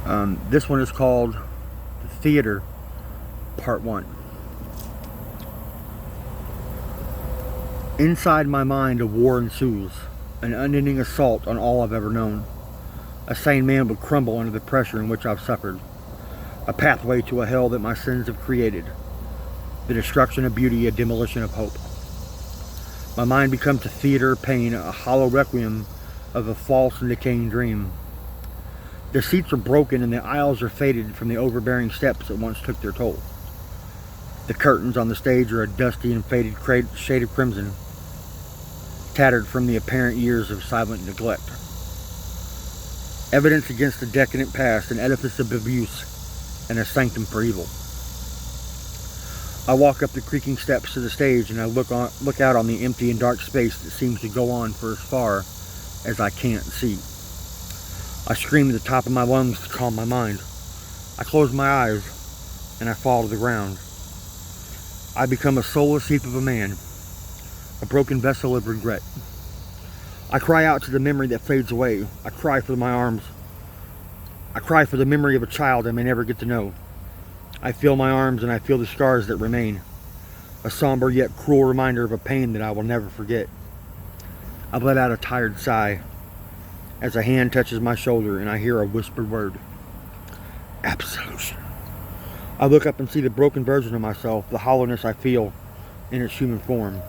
This one is called The Theater, Part 1. Inside my mind, a war ensues, an unending assault on all I've ever known. A sane man would crumble under the pressure in which I've suffered. A pathway to a hell that my sins have created. The destruction of beauty, a demolition of hope. My mind becomes a theater of pain, a hollow requiem of a false and decaying dream. The seats are broken and the aisles are faded from the overbearing steps that once took their toll. The curtains on the stage are a dusty and faded shade of crimson, tattered from the apparent years of silent neglect. Evidence against the decadent past, an edifice of abuse, and a sanctum for evil. I walk up the creaking steps to the stage and I look out on the empty and dark space that seems to go on for as far as I can't see. I scream at the top of my lungs to calm my mind. I close my eyes and I fall to the ground. I become a soulless heap of a man, a broken vessel of regret. I cry out to the memory that fades away. I cry for my arms. I cry for the memory of a child I may never get to know. I feel my arms and I feel the scars that remain. A somber yet cruel reminder of a pain that I will never forget. I let out a tired sigh as a hand touches my shoulder and I hear a whispered word. Absolution. I look up and see the broken version of myself, the hollowness I feel in its human form.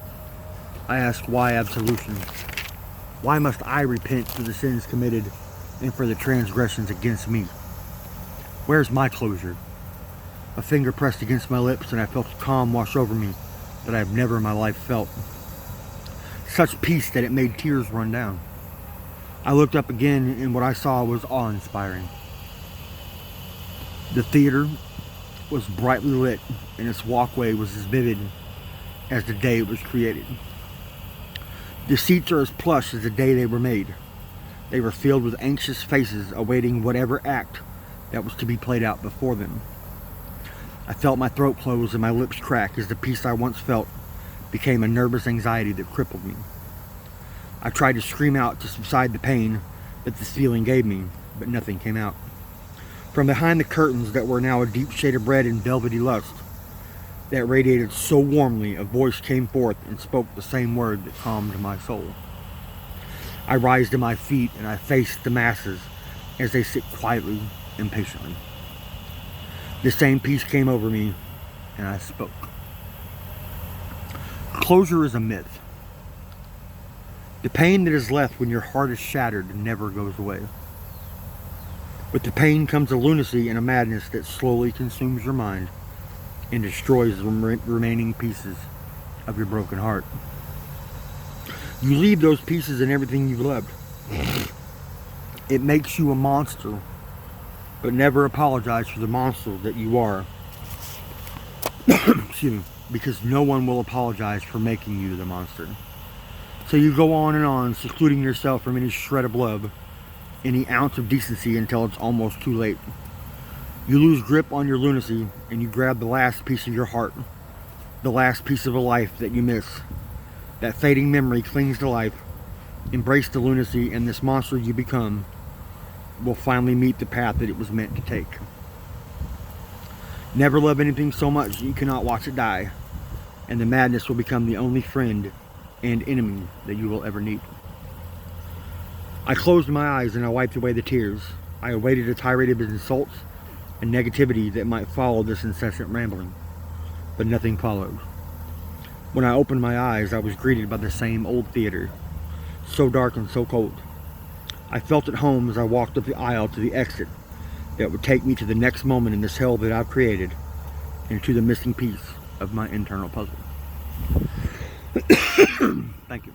I ask, why absolution? Why must I repent for the sins committed and for the transgressions against me? Where's my closure? A finger pressed against my lips and I felt a calm wash over me that I have never in my life felt. Such peace that it made tears run down. I looked up again and what I saw was awe-inspiring. The theater was brightly lit and its walkway was as vivid as the day it was created. The seats are as plush as the day they were made. They were filled with anxious faces awaiting whatever act that was to be played out before them. I felt my throat close and my lips crack as the peace I once felt became a nervous anxiety that crippled me. I tried to scream out to subside the pain that this feeling gave me, but nothing came out. From behind the curtains that were now a deep shade of red and velvety lust that radiated so warmly, a voice came forth and spoke the same word that calmed my soul. I rise to my feet and I faced the masses as they sit quietly and patiently. The same peace came over me and I spoke. Closure is a myth. The pain that is left when your heart is shattered never goes away. With the pain comes a lunacy and a madness that slowly consumes your mind and destroys the remaining pieces of your broken heart. You leave those pieces and everything you've loved. It makes you a monster, but never apologize for the monster that you are. Excuse me, because no one will apologize for making you the monster. So you go on, secluding yourself from any shred of love, any ounce of decency until it's almost too late. You lose grip on your lunacy and you grab the last piece of your heart, the last piece of a life that you miss. That fading memory clings to life. Embrace the lunacy and this monster you become will finally meet the path that it was meant to take. Never love anything so much that you cannot watch it die, and the madness will become the only friend and enemy that you will ever need. I closed my eyes and I wiped away the tears. I awaited a tirade of insults and negativity that might follow this incessant rambling, but nothing followed. When I opened my eyes, I was greeted by the same old theater, so dark and so cold. I felt at home as I walked up the aisle to the exit that would take me to the next moment in this hell that I've created and to the missing piece of my internal puzzle. Thank you.